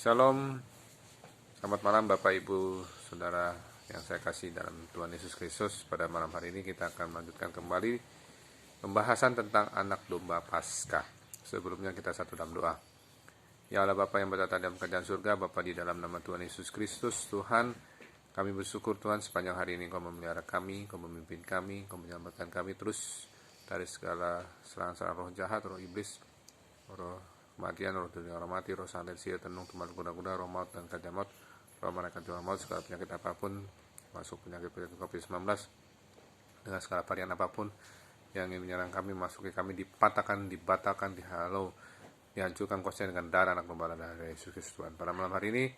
Shalom, selamat malam Bapak Ibu Saudara yang saya kasih dalam Tuhan Yesus Kristus. Pada malam hari ini kita akan melanjutkan kembali pembahasan tentang anak domba Paskah. Sebelumnya kita satu dalam doa. Ya Allah Bapa yang bertata dalam kerajaan surga, Bapa di dalam nama Tuhan Yesus Kristus, Tuhan, kami bersyukur Tuhan sepanjang hari ini Kau memelihara kami, Kau memimpin kami, Kau menyelamatkan kami terus dari segala serangan-serangan roh jahat, roh iblis, roh kematian, roh dunia, roh mati, roh santet, sihir, tenung, tumal, kuda-kuda, roh maut dan kerja maut, roh malaikat jual maut, segala penyakit apapun, masuk penyakit COVID-19, dengan segala varian apapun yang ingin menyerang kami, masuki kami, dipatahkan, dibatalkan, dihalau, dihancurkan kuasanya dengan darah anak domba dari Yesus Kristus Tuhan. Pada malam hari ini,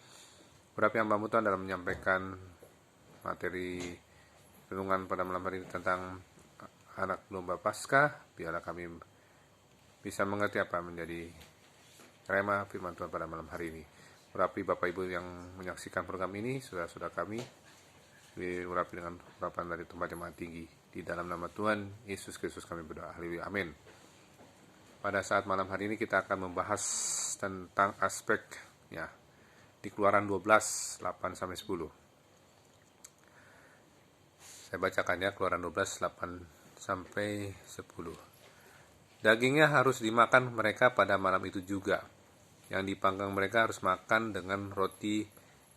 berapa yang Mbak Tuhan dalam menyampaikan materi renungan pada malam hari ini tentang anak domba Paskah, biarlah kami bisa mengerti apa menjadi rema firman Tuhan pada malam hari ini. Urapi Bapak Ibu yang menyaksikan program ini, saudara-saudara kami, diurapi dengan urapan dari tempat jemaat tinggi. Di dalam nama Tuhan Yesus Kristus kami berdoa. Haleluya. Amin. Pada saat malam hari ini kita akan membahas tentang aspek ya di Keluaran 12 8-10. Saya bacakan ya, Keluaran 12 8-10. Dagingnya harus dimakan mereka pada malam itu juga. Yang dipanggang mereka harus makan dengan roti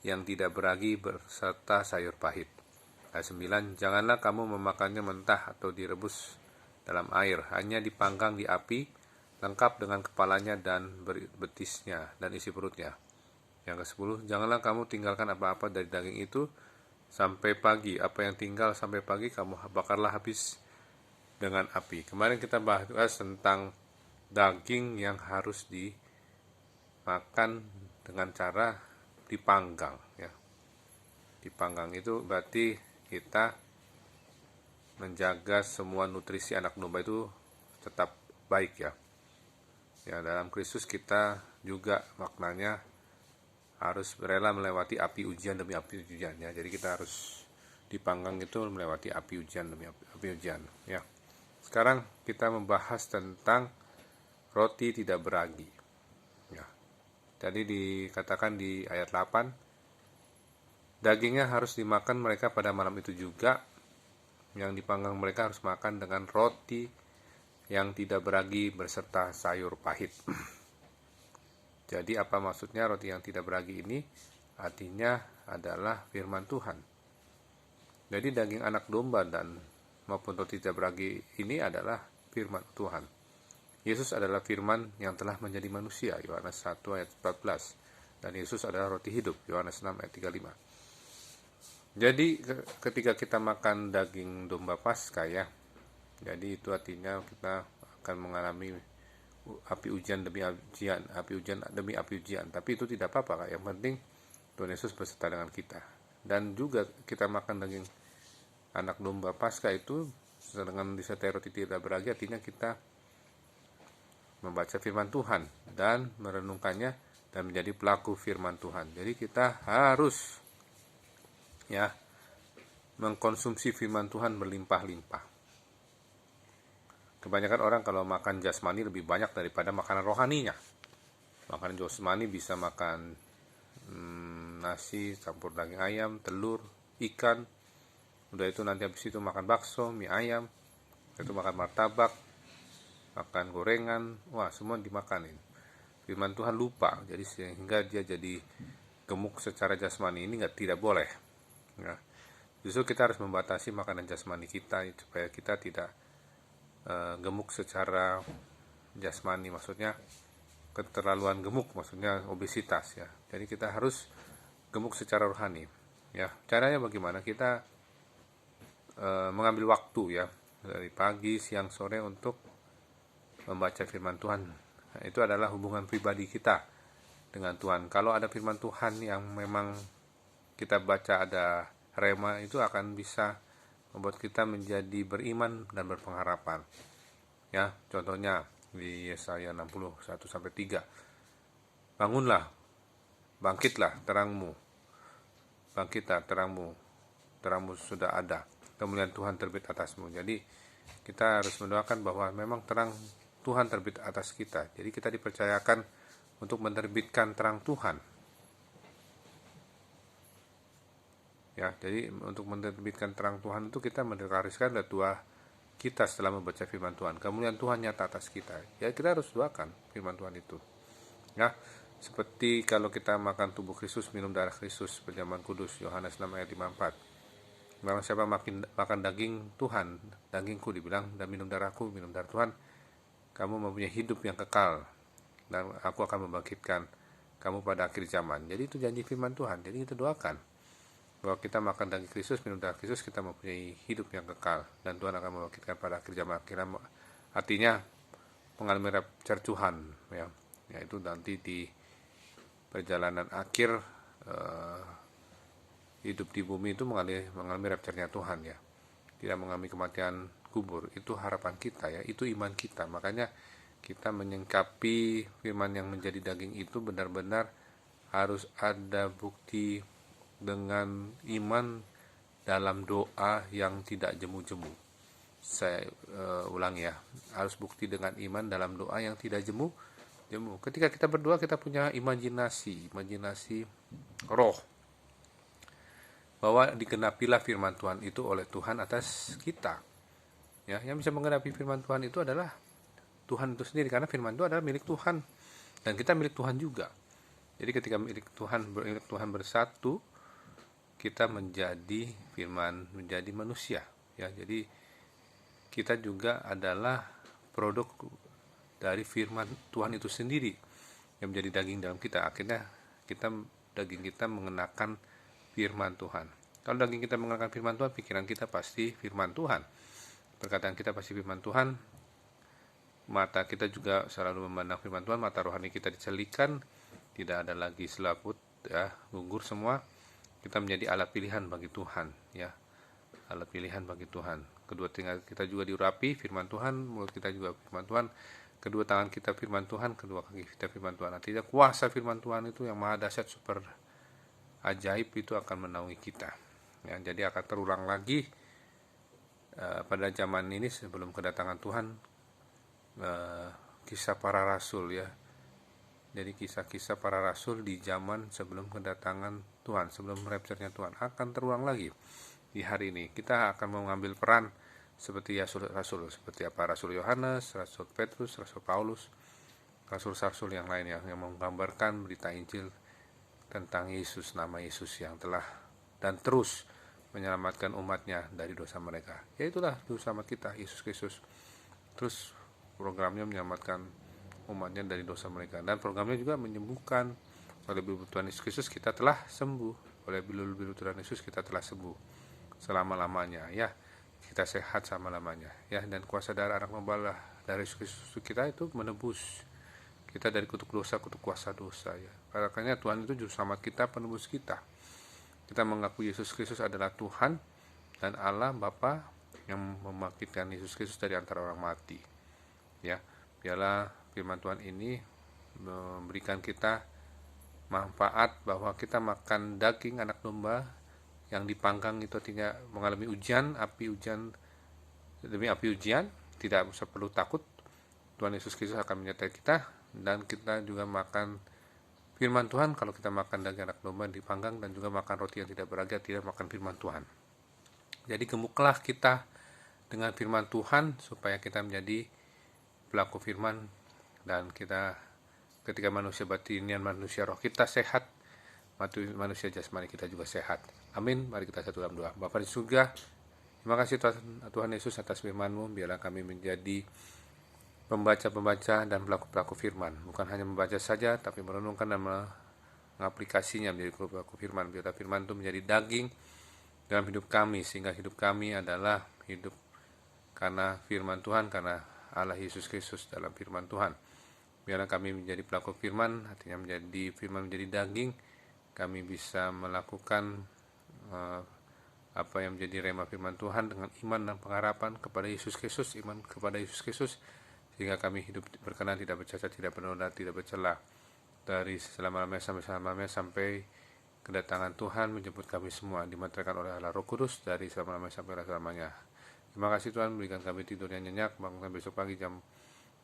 yang tidak beragi berserta sayur pahit. Ayat 9, janganlah kamu memakannya mentah atau direbus dalam air, hanya dipanggang di api, lengkap dengan kepalanya dan betisnya dan isi perutnya. Yang ke-10, janganlah kamu tinggalkan apa-apa dari daging itu sampai pagi. Apa yang tinggal sampai pagi kamu bakarlah habis dengan api. Kemarin kita bahas tentang daging yang harus dimakan dengan cara dipanggang ya. Dipanggang itu berarti kita menjaga semua nutrisi anak domba itu tetap baik ya. Ya, dalam Kristus kita juga maknanya harus rela melewati api ujian demi api ujian ya. Jadi kita harus dipanggang itu melewati api ujian demi api ujian ya. Sekarang kita membahas tentang roti tidak beragi. Ya. Jadi dikatakan di ayat 8, dagingnya harus dimakan mereka pada malam itu juga. Yang dipanggang mereka harus makan dengan roti yang tidak beragi berserta sayur pahit. Jadi apa maksudnya roti yang tidak beragi ini? Artinya adalah firman Tuhan. Jadi daging anak domba dan maupun roti tidak beragi ini adalah firman Tuhan. Yesus adalah firman yang telah menjadi manusia, Yohanes 1 ayat 14. Dan Yesus adalah roti hidup, Yohanes 6 ayat 35. Jadi ketika kita makan daging domba Paskah ya, jadi itu artinya kita akan mengalami api ujian demi ujian, api ujian demi api ujian. Tapi itu tidak apa-apa, yang penting Tuhan Yesus beserta dengan kita. Dan juga kita makan daging anak domba Paskah itu dengan disertai roti tidak beragi, artinya kita membaca firman Tuhan dan merenungkannya dan menjadi pelaku firman Tuhan. Jadi kita harus ya mengkonsumsi firman Tuhan berlimpah-limpah. Kebanyakan orang kalau makan jasmani lebih banyak daripada makanan rohaninya. Makanan jasmani bisa makan nasi campur daging ayam, telur, ikan. Udah itu nanti habis itu makan bakso, mie ayam, itu makan martabak, makan gorengan, wah semua dimakanin. Firman Tuhan lupa, jadi sehingga dia jadi gemuk secara jasmani. Ini tidak boleh. Ya. Justru kita harus membatasi makanan jasmani kita supaya kita tidak gemuk secara jasmani, maksudnya keterlaluan gemuk, maksudnya obesitas ya. Jadi kita harus gemuk secara rohani. Ya, caranya bagaimana? Kita mengambil waktu ya dari pagi, siang, sore untuk membaca firman Tuhan. Nah, itu adalah hubungan pribadi kita dengan Tuhan. Kalau ada firman Tuhan yang memang kita baca ada rema, itu akan bisa membuat kita menjadi beriman dan berpengharapan. Ya, contohnya di Yesaya 61-3. Bangunlah, bangkitlah terangmu. Bangkitlah terangmu. Terangmu sudah ada. Kemuliaan Tuhan terbit atasmu. Jadi kita harus mendoakan bahwa memang terang Tuhan terbit atas kita. Jadi kita dipercayakan untuk menerbitkan terang Tuhan Ya, jadi untuk menerbitkan terang Tuhan itu kita mendeklarasikan doa kita setelah membaca firman Tuhan. Kemuliaan Tuhan nyata atas kita. Ya, kita harus doakan firman Tuhan itu. Ya, seperti kalau kita makan tubuh Kristus, minum darah Kristus, perjamuan kudus, Yohanes 6 ayat 54. Barang siapa makan daging Tuhan, dagingku dibilang, dan minum darahku, minum darah Tuhan, kamu mempunyai hidup yang kekal, dan aku akan membangkitkan kamu pada akhir zaman. Jadi itu janji firman Tuhan. Jadi kita doakan bahwa kita makan daging Kristus, minum darah Kristus, kita mempunyai hidup yang kekal, dan Tuhan akan membangkitkan pada akhir zaman. Artinya mengalami rapture Tuhan, ya, yaitu nanti di perjalanan akhir hidup di bumi itu mengalami rapture-nya Tuhan, ya, tidak mengalami kematian kubur. Itu harapan kita, ya, itu iman kita. Makanya kita menyingkapi firman yang menjadi daging itu benar-benar harus ada bukti dengan iman dalam doa yang tidak jemu-jemu. Saya ulangi, ya, harus bukti dengan iman dalam doa yang tidak jemu. Ketika kita berdoa, kita punya imajinasi roh, bahwa digenapilah firman Tuhan itu oleh Tuhan atas kita. Ya, yang bisa menggenapi firman Tuhan itu adalah Tuhan itu sendiri, karena firman itu adalah milik Tuhan dan kita milik Tuhan juga. Jadi ketika milik Tuhan bersatu, kita menjadi firman, menjadi manusia, ya. Jadi kita juga adalah produk dari firman Tuhan itu sendiri yang menjadi daging dalam kita. Akhirnya daging kita mengenakan firman Tuhan. Kalau daging kita mengenakan firman Tuhan, pikiran kita pasti firman Tuhan, perkataan kita pasti firman Tuhan, mata kita juga selalu memandang firman Tuhan, mata rohani kita dicelikan, tidak ada lagi selaput, ya, gugur semua. Kita menjadi alat pilihan bagi Tuhan, ya, alat pilihan bagi Tuhan. Kedua telinga kita juga diurapi firman Tuhan, mulut kita juga firman Tuhan, kedua tangan kita firman Tuhan, kedua kaki kita firman Tuhan. Artinya kuasa firman Tuhan itu yang maha dahsyat, super ajaib, itu akan menaungi kita, ya. Jadi akan terulang lagi pada zaman ini sebelum kedatangan Tuhan, kisah para rasul, ya. Jadi kisah-kisah para rasul di zaman sebelum kedatangan Tuhan, sebelum rapture-nya Tuhan akan terulang lagi di hari ini. Kita akan mengambil peran seperti rasul-rasul, seperti apa Rasul Yohanes, Rasul Petrus, Rasul Paulus, rasul-rasul yang lain yang menggambarkan berita Injil tentang Yesus, nama Yesus yang telah dan terus menyelamatkan umatnya dari dosa mereka. Ya, itulah dosa kita, Yesus Kristus. Terus programnya menyelamatkan umatnya dari dosa mereka, dan programnya juga menyembuhkan. Oleh bibir Tuhan Yesus Kristus kita telah sembuh, oleh bibir Tuhan Yesus kita telah sembuh selama-lamanya, ya, kita sehat selama-lamanya, ya. Dan kuasa darah anak domba dari Yesus Kristus kita itu menebus kita dari kutuk dosa, kutuk kuasa dosa, ya. Makanya Tuhan itu juru selamat kita, penebus kita. Kita mengaku Yesus Kristus adalah Tuhan dan Allah Bapa yang membangkitkan Yesus Kristus dari antara orang mati, ya. Biarlah firman Tuhan ini memberikan kita manfaat, bahwa kita makan daging anak domba yang dipanggang itu tidak mengalami ujian, api ujian demi api ujian, tidak usah perlu takut. Tuhan Yesus Kristus akan menyertai kita, dan kita juga makan firman Tuhan. Kalau kita makan daging anak domba dipanggang dan juga makan roti yang tidak beragam, tidak makan firman Tuhan. Jadi gemuklah kita dengan firman Tuhan supaya kita menjadi pelaku firman, dan kita ketika manusia batinian, manusia roh kita sehat, manusia jasmani kita juga sehat. Amin. Mari kita satu dalam doa. Bapa di surga, terima kasih Tuhan Yesus atas firman-Mu. Biarlah kami menjadi pembaca-pembaca dan pelaku-pelaku firman, bukan hanya membaca saja, tapi merenungkan dan mengaplikasinya menjadi pelaku firman. Biarlah firman itu menjadi daging dalam hidup kami, sehingga hidup kami adalah hidup karena firman Tuhan, karena Allah Yesus Kristus dalam firman Tuhan. Biarlah kami menjadi pelaku firman, artinya menjadi firman menjadi daging. Kami bisa melakukan apa yang menjadi rema firman Tuhan dengan iman dan pengharapan kepada Yesus Kristus, iman kepada Yesus Kristus, sehingga kami hidup berkenan, tidak bercacat, tidak bernoda, tidak bercela, dari selama-lamanya sampai kedatangan Tuhan menjemput kami semua, dimantarkan oleh Allah Roh Kudus dari selama-lamanya sampai selamanya. Terima kasih Tuhan, berikan kami tidur yang nyenyak, bangunkan besok pagi jam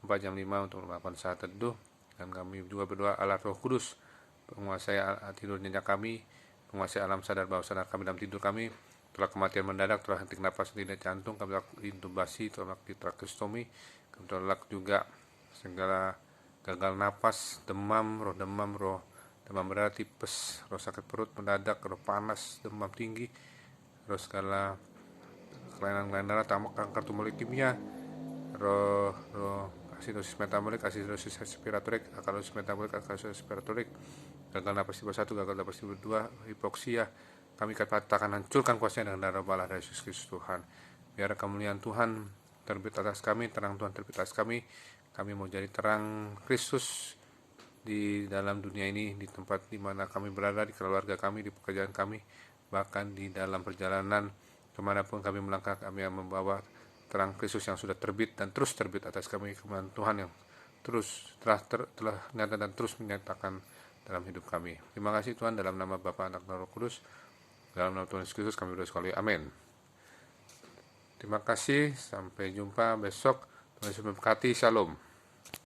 4 jam 5 untuk melakukan saat teduh. Dan kami juga berdoa Allah Roh Kudus menguasai tidur nyenyak kami, menguasai alam sadar bawah sadar kami dalam tidur kami, telah kematian mendadak, telah henti napas, tidak jantung, kami tolak intubasi, tolak di trakeostomi, kami tolak juga segala gagal napas, demam demam berdarah, tipes, roh sakit perut mendadak, roh panas, demam tinggi, roh segala kelainan darah, tamak, kanker, tumor, leukemia, roh asidosis metabolik, asidosis respiratorik, akalosis metabolik, akalosis respiratorik, gagal napas tipe 1, gagal napas tipe 2, hipoksia, kami katakan hancurkan kuasanya dengan darah balah dari Yesus Kristus Tuhan. Biar kemuliaan Tuhan terbit atas kami, terang Tuhan terbit atas kami mau jadi terang Kristus di dalam dunia ini, di tempat di mana kami berada, di keluarga kami, di pekerjaan kami, bahkan di dalam perjalanan kemanapun kami melangkah, kami yang membawa terang Kristus yang sudah terbit dan terus terbit atas kami, kemuliaan Tuhan yang terus telah nyata dan terus menyatakan dalam hidup kami. Terima kasih Tuhan, dalam nama Bapa, Anak, dan Roh Kudus, dalam nama Tuhan Yesus Kristus kami berdoa sekali, amin. Terima kasih, sampai jumpa besok. Tuhan Yesus memberkati, shalom.